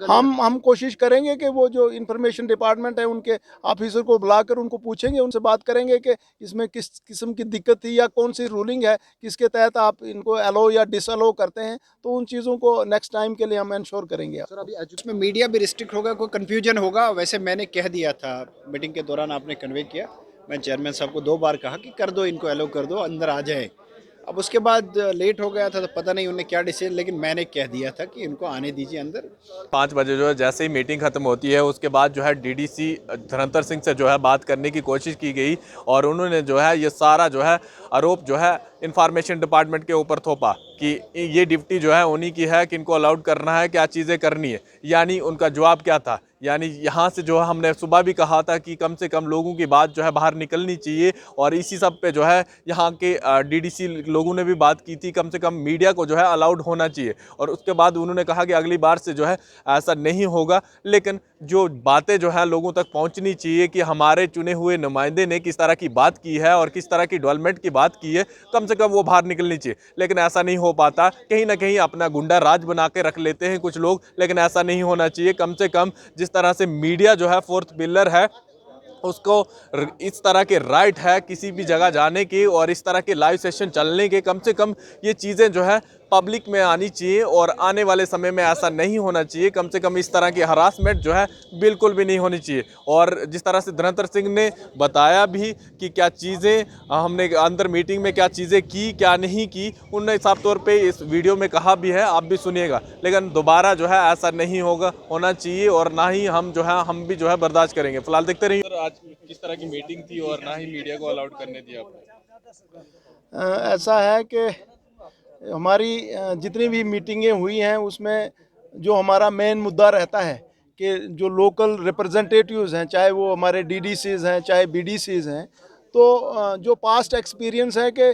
हम कोशिश करेंगे कि वो जो इंफॉर्मेशन डिपार्टमेंट है उनके ऑफिसर को बुलाकर उनको पूछेंगे, उनसे बात करेंगे कि इसमें किस किस्म की दिक्कत थी या कौन सी रूलिंग है, किसके तहत आप इनको अलो या डिसअलो करते हैं। तो उन चीज़ों को नेक्स्ट टाइम के लिए हम इंश्योर करेंगे। सर अभी एजुकेशन में मीडिया भी रिस्ट्रिक्ट होगा, कोई कंफ्यूजन होगा? वैसे मैंने कह दिया था मीटिंग के दौरान, आपने कन्वे किया, मैं चेयरमैन साहब को 2 बार कहा कि कर दो, इनको अलो कर दो, अंदर आ जाए। अब उसके बाद लेट हो गया था तो पता नहीं उन्होंने क्या डिसीजन, लेकिन मैंने कह दिया था कि इनको आने दीजिए अंदर। 5 बजे जो है जैसे ही मीटिंग खत्म होती है उसके बाद जो है डीडीसी धर्मेंद्र सिंह से जो है बात करने की कोशिश की गई और उन्होंने जो है ये सारा जो है आरोप जो है इंफॉर्मेशन डिपार्टमेंट के ऊपर थोपा कि ये ड्यूटी जो है उन्हीं की है कि इनको अलाउड करना है, क्या चीज़ें करनी है। यानी उनका जवाब क्या था, यानी यहाँ से जो है हमने सुबह भी कहा था कि कम से कम लोगों की बात जो है बाहर निकलनी चाहिए और इसी सब पे जो है यहाँ के डीडीसी लोगों ने भी बात की थी, कम से कम मीडिया को जो है अलाउड होना चाहिए। और उसके बाद उन्होंने कहा कि अगली बार से जो है ऐसा नहीं होगा, लेकिन जो बातें जो है लोगों तक पहुंचनी चाहिए कि हमारे चुने हुए नुमाइंदे ने किस तरह की बात की है और किस तरह की डेवलपमेंट की बात की है, कम से कम वो बाहर निकलनी चाहिए। लेकिन ऐसा नहीं हो पाता, कहीं ना कहीं अपना गुंडा राज बना के रख लेते हैं कुछ लोग, लेकिन ऐसा नहीं होना चाहिए। कम से कम जिस तरह से मीडिया जो है फोर्थ पिलर है, उसको इस तरह के राइट है किसी भी जगह जाने की और इस तरह के लाइव सेशन चलने के, कम से कम ये चीज़ें जो है पब्लिक में आनी चाहिए और आने वाले समय में ऐसा नहीं होना चाहिए। कम से कम इस तरह की हरासमेंट जो है बिल्कुल भी नहीं होनी चाहिए। और जिस तरह से धर्मेंद्र सिंह ने बताया भी कि क्या चीज़ें हमने अंदर मीटिंग में क्या चीज़ें की क्या नहीं की, उन्होंने साफ तौर पे इस वीडियो में कहा भी है, आप भी सुनिएगा। लेकिन दोबारा जो है ऐसा नहीं होना चाहिए और ना ही हम भी जो है बर्दाश्त करेंगे। फिलहाल देखते रहिए। सर, आज किस तरह की मीटिंग थी और ना ही मीडिया को अलाउड करने दिया आपने? ऐसा है कि हमारी जितनी भी मीटिंगें हुई हैं उसमें जो हमारा मेन मुद्दा रहता है कि जो लोकल रिप्रेजेंटेटिव्स हैं, चाहे वो हमारे डीडीसीज हैं चाहे बीडीसीज हैं, तो जो पास्ट एक्सपीरियंस है कि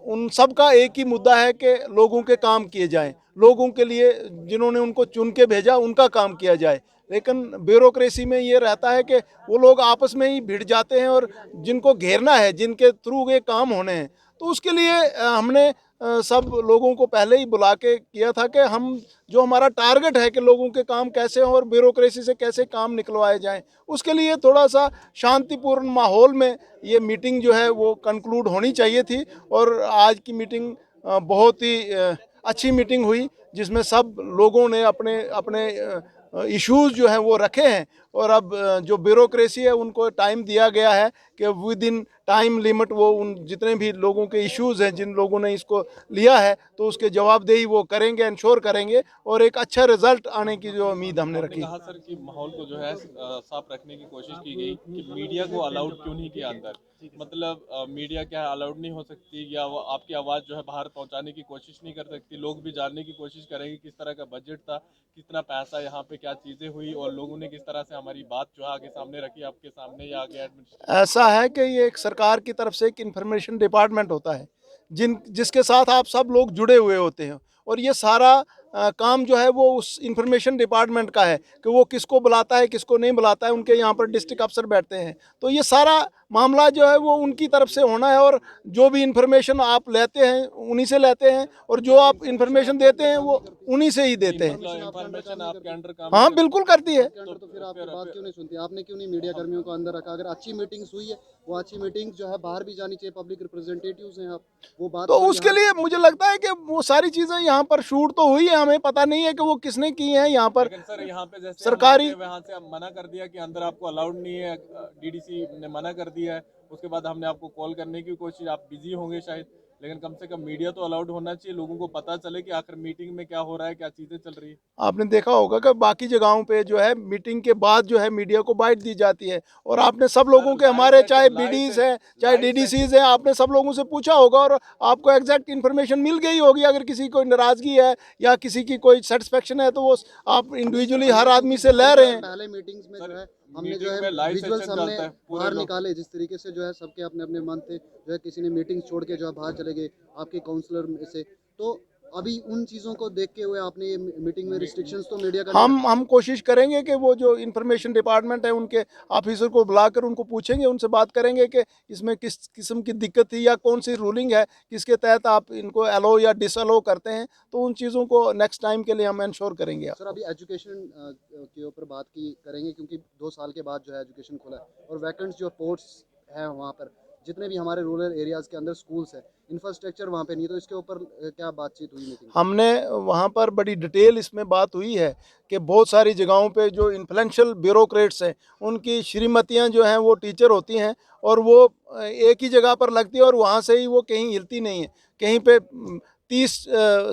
उन सब का एक ही मुद्दा है कि लोगों के काम किए जाएं, लोगों के लिए जिन्होंने उनको चुन के भेजा उनका काम किया जाए। लेकिन ब्यूरोक्रेसी में ये रहता है कि वो लोग आपस में ही भिड़ जाते हैं और जिनको घेरना है, जिनके थ्रू ये काम होने हैं, तो उसके लिए हमने सब लोगों को पहले ही बुला के किया था कि हम जो हमारा टारगेट है कि लोगों के काम कैसे हों और ब्यूरोक्रेसी से कैसे काम निकलवाए जाएं, उसके लिए थोड़ा सा शांतिपूर्ण माहौल में ये मीटिंग जो है वो कंक्लूड होनी चाहिए थी। और आज की मीटिंग बहुत ही अच्छी मीटिंग हुई जिसमें सब लोगों ने अपने अपने इश्यूज जो हैं वो रखे हैं। और अब जो ब्यूरोक्रेसी है उनको टाइम दिया गया है कि विद इन टाइम लिमिट वो उन जितने भी लोगों के इश्यूज़ हैं, जिन लोगों ने इसको लिया है, तो उसके जवाबदेही वो करेंगे, इंश्योर करेंगे और एक अच्छा रिजल्ट आने की जो उम्मीद हमने आपने रखी। कहा सर कि माहौल को जो है साफ रखने की कोशिश की गई कि मीडिया को अलाउड क्यों नहीं किया अंदर। मतलब मीडिया क्या अलाउड नहीं हो सकती या वो आपकी आवाज़ जो है बाहर पहुंचाने की कोशिश नहीं कर सकती? लोग भी जानने की कोशिश करेंगे किस तरह का बजट था, कितना पैसा यहाँ पे, क्या चीज़ें हुई और लोगों ने किस तरह से हमारी बात जो है आगे सामने रखी, आपके सामने या आगे एडमिनिस्ट्रेशन। ऐसा है कि ये एक सरकार की तरफ से एक इंफॉर्मेशन डिपार्टमेंट होता है जिसके साथ आप सब लोग जुड़े हुए होते हैं। और ये सारा काम जो है वो उस इंफॉर्मेशन डिपार्टमेंट का है कि वो किसको बुलाता है किसको नहीं बुलाता है। उनके यहाँ पर डिस्ट्रिक्ट अफसर बैठते हैं, तो ये सारा मामला जो है वो उनकी तरफ से होना है। और जो भी इंफॉर्मेशन आप लेते हैं उन्हीं से लेते हैं और जो आप इंफॉर्मेशन देते हैं वो उन्हीं से ही देते हैं। मतलब इंफॉर्मेशन आपके अंडर काम नहीं हाँ, करती? बिल्कुल करती है। आपके अंडर तो फिर आपकी बात क्यों नहीं सुनती? आपने क्यों नहीं मीडिया कर्मियों को अंदर रखा? अगर अच्छी मीटिंग्स हुई है, वो अच्छी मीटिंग्स जो है बाहर भी जानी चाहिए, पब्लिक रिप्रेजेंटेटिव्स हैं आप, वो बात तो थोड़ी उसके यहाँ। लिए मुझे लगता है कि वो सारी चीज़ें यहाँ पर शूट तो हुई है, हमें पता नहीं है कि वो किसने की हैं यहाँ पर। लेकिन सर यहाँ पे जैसे हम आए सरकारी थे वहाँ से अब मना कर दिया कि अंदर आपको अलाउड नहीं है, डीडीसी ने मना कर दिया है। उसके बाद हमने आपको कॉल करने की कोशिश, आप बिजी होंगे शायद, लेकिन कम से कम मीडिया तो अलाउड होना चाहिए, लोगों को पता चले कि आखिर मीटिंग में क्या हो रहा है, क्या चीज़ें चल रही है। आपने देखा होगा कि बाकी जगहों पे जो है मीटिंग के बाद जो है मीडिया को बाइट दी जाती है। और आपने सब लोगों के, हमारे चाहे बीडीज हैं चाहे डीडीसीज हैं, आपने सब लोगों से पूछा होगा और आपको एग्जैक्ट इन्फॉर्मेशन मिल गई होगी। अगर किसी को नाराज़गी है या किसी की कोई सेटिस्फेक्शन है तो वो आप इंडिविजुअली हर आदमी से ले रहे हैं। पहले मीटिंग्स में जो है हमने जो मीटिंग में है लाइव विजुअल्स सेशन हमने चलता है, पूरे बाहर लोग। निकाले, जिस तरीके से जो है सबके अपने अपने मन थे, जो है किसी ने मीटिंग छोड़ के जो है बाहर चले गए आपके काउंसलर में से। तो अभी उन चीज़ों को देखते हुए आपने ये मीटिंग में रिस्ट्रिक्शंस तो मीडिया का हम कोशिश करेंगे कि वो जो इंफॉर्मेशन डिपार्टमेंट है उनके ऑफिसर को बुलाकर उनको पूछेंगे, उनसे बात करेंगे कि इसमें किस किस्म की दिक्कत थी या कौन सी रूलिंग है किसके तहत आप इनको अलो या डिसअलो करते हैं, तो उन चीज़ों को नेक्स्ट टाइम के लिए हम इंश्योर करेंगे। सर अभी एजुकेशन के ऊपर बात की करेंगे क्योंकि 2 साल के बाद जो है एजुकेशन खुला है और वैकेंट्स जो पोस्ट्स हैं वहाँ पर जितने भी हमारे रूरल एरियाज़ के अंदर स्कूल्स हैं इंफ्रास्ट्रक्चर वहाँ पे नहीं, तो इसके ऊपर क्या बातचीत हुई मीटिंग? हमने वहाँ पर बड़ी डिटेल इसमें बात हुई है कि बहुत सारी जगहों पे जो इन्फ्लुएंशियल ब्यूरोक्रेट्स हैं उनकी श्रीमतियाँ जो हैं वो टीचर होती हैं और वो एक ही जगह पर लगती है और वहाँ से ही वो कहीं हिलती नहीं है। कहीं पे 30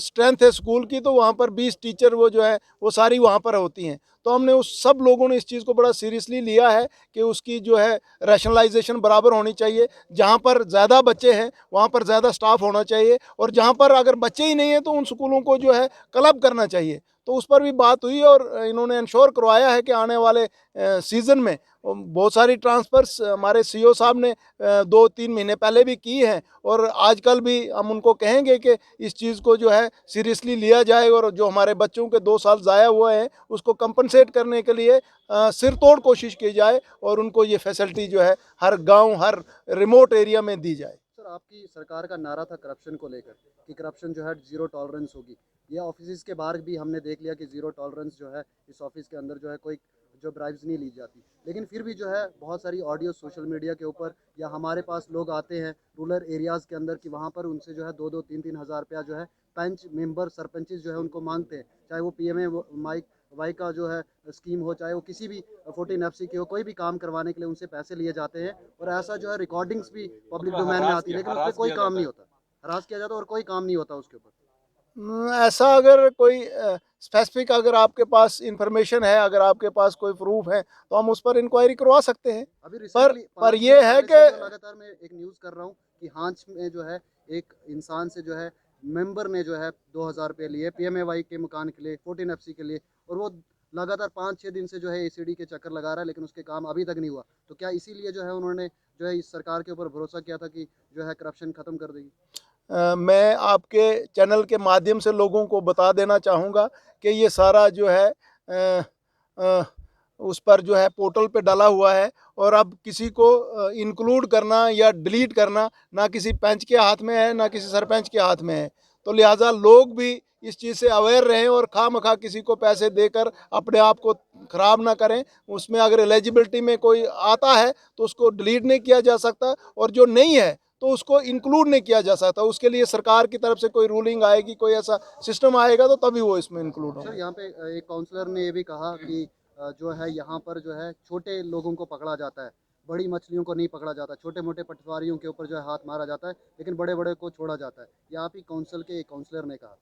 स्ट्रेंथ है स्कूल की, तो वहाँ पर 20 टीचर वो जो है वो सारी वहाँ पर होती हैं। तो हमने उस सब लोगों ने इस चीज़ को बड़ा सीरियसली लिया है कि उसकी जो है रैशनलाइजेशन बराबर होनी चाहिए। जहाँ पर ज़्यादा बच्चे हैं वहाँ पर ज़्यादा स्टाफ होना चाहिए और जहाँ पर अगर बच्चे ही नहीं हैं तो उन स्कूलों को जो है क्लब करना चाहिए। तो उस पर भी बात हुई और इन्होंने इंश्योर करवाया है कि आने वाले सीज़न में बहुत सारी ट्रांसफ़र्स हमारे सीईओ साहब ने 2-3 महीने पहले भी की हैं और आजकल भी हम उनको कहेंगे कि इस चीज़ को जो है सीरियसली लिया जाए और जो हमारे बच्चों के 2 साल ज़ाया हुए हैं उसको कंपनसेट करने के लिए सिरतोड़ कोशिश की जाए और उनको ये फैसिलिटी जो है हर गांव हर रिमोट एरिया में दी जाए। सर आपकी सरकार का नारा था करप्शन को लेकर कि करप्शन जो है ज़ीरो टॉलरेंस होगी। ये ऑफिस के बाहर भी हमने देख लिया कि ज़ीरो टॉलरेंस जो है इस ऑफिस के अंदर जो है कोई जो ब्राइब्स नहीं ली जाती, लेकिन फिर भी जो है बहुत सारी ऑडियो सोशल मीडिया के ऊपर या हमारे पास लोग आते हैं रूरल एरियाज़ के अंदर कि वहाँ पर उनसे जो है 2-2, 3-3 हज़ार रुपया जो है पंच मेंबर सरपंचेस जो है उनको मांगते हैं, चाहे वो PMA वाई का जो है स्कीम हो, चाहे वो किसी भी 14 FC की हो, कोई भी काम करवाने के लिए उनसे पैसे लिए जाते हैं और ऐसा जो है रिकॉर्डिंग्स भी पब्लिक डोमेन में आती है लेकिन उस पर कोई काम नहीं होता, हरास किया जाता और कोई काम नहीं होता उसके ऊपर। ऐसा अगर कोई स्पेसिफिक अगर आपके पास इंफॉर्मेशन है, अगर आपके पास कोई प्रूफ है तो हम उस पर इंक्वायरी करवा सकते हैं। अभी पर रिसेंटली ये है कि लगातार मैं एक न्यूज़ कर रहा हूँ कि हांच में जो है एक इंसान से जो है मेंबर ने जो है 2000 रुपये लिए PMAY के मकान के लिए 14 FC के लिए और वो लगातार 5-6 दिन से जो है ACD के चक्कर लगा रहा है लेकिन उसके काम अभी तक नहीं हुआ। तो क्या इसीलिए जो है उन्होंने जो है इस सरकार के ऊपर भरोसा किया था कि जो है करप्शन ख़त्म कर देगी? मैं आपके चैनल के माध्यम से लोगों को बता देना चाहूँगा कि ये सारा जो है उस पर जो है पोर्टल पे डाला हुआ है और अब किसी को इंक्लूड करना या डिलीट करना ना किसी पंच के हाथ में है ना किसी सरपंच के हाथ में है। तो लिहाजा लोग भी इस चीज़ से अवेयर रहें और खामखा किसी को पैसे देकर अपने आप को ख़राब ना करें। उसमें अगर एलिजिबिलिटी में कोई आता है तो उसको डिलीट नहीं किया जा सकता और जो नहीं है तो उसको इंक्लूड नहीं किया जा सकता। उसके लिए सरकार की तरफ से कोई रूलिंग आएगी, कोई ऐसा सिस्टम आएगा तो तभी वो इसमें इंक्लूड होगा। सर यहाँ पे एक काउंसलर ने ये भी कहा कि जो है यहाँ पर जो है छोटे लोगों को पकड़ा जाता है, बड़ी मछलियों को नहीं पकड़ा जाता, छोटे मोटे पटवारियों के ऊपर जो है हाथ मारा जाता है लेकिन बड़े बड़े को छोड़ा जाता है। ये आप ही काउंसिल के एक काउंसलर ने कहा,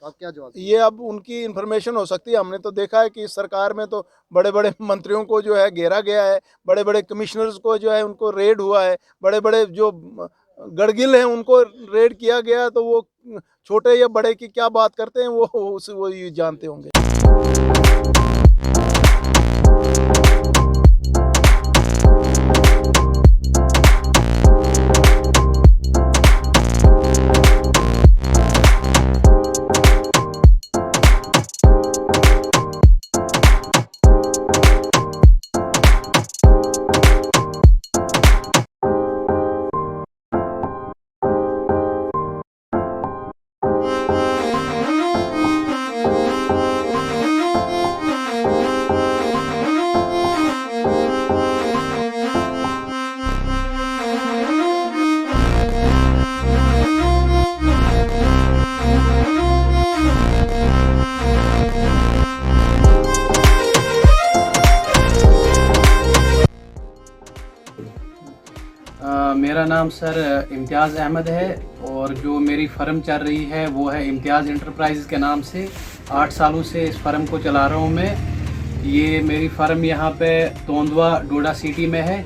तो आप क्या जवाब? ये अब उनकी इन्फॉर्मेशन हो सकती है। हमने तो देखा है कि इस सरकार में तो बड़े बड़े मंत्रियों को जो है घेरा गया है, बड़े बड़े कमिश्नर्स को जो है उनको रेड हुआ है, बड़े बड़े जो गड़गिल हैं उनको रेड किया गया। तो वो छोटे या बड़े की क्या बात करते हैं वो ये जानते होंगे। मेरा नाम सर इम्तियाज़ अहमद है और जो मेरी फ़र्म चल रही है वो है इम्तियाज़ इंटरप्राइज़ के नाम से। 8 सालों से इस फ़र्म को चला रहा हूँ मैं। ये मेरी फ़र्म यहाँ पे तोंदवा डोडा सिटी में है।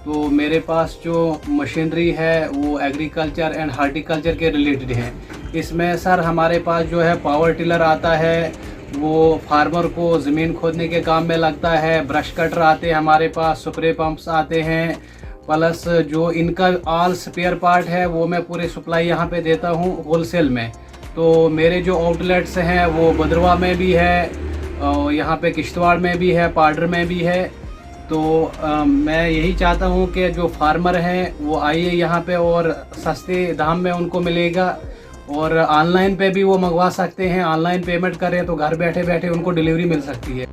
तो मेरे पास जो मशीनरी है वो एग्रीकल्चर एंड हार्टिकल्चर के रिलेटेड है। इसमें सर हमारे पास जो है पावर टिलर आता है, वो फार्मर को ज़मीन खोदने के काम में लगता है। ब्रश कटर आते हैं हमारे पास, स्प्रे पंप्स आते हैं, प्लस जो इनका ऑल स्पेयर पार्ट है वो मैं पूरे सप्लाई यहाँ पे देता हूँ होलसेल में। तो मेरे जो आउटलेट्स हैं वो भद्रवा में भी है, और यहाँ पे किश्तवाड़ में भी है, पाडर में भी है। तो मैं यही चाहता हूँ कि जो फार्मर हैं वो आइए यहाँ पे, और सस्ते दाम में उनको मिलेगा, और ऑनलाइन पे भी वो मंगवा सकते हैं। ऑनलाइन पेमेंट करें तो घर बैठे बैठे उनको डिलीवरी मिल सकती है।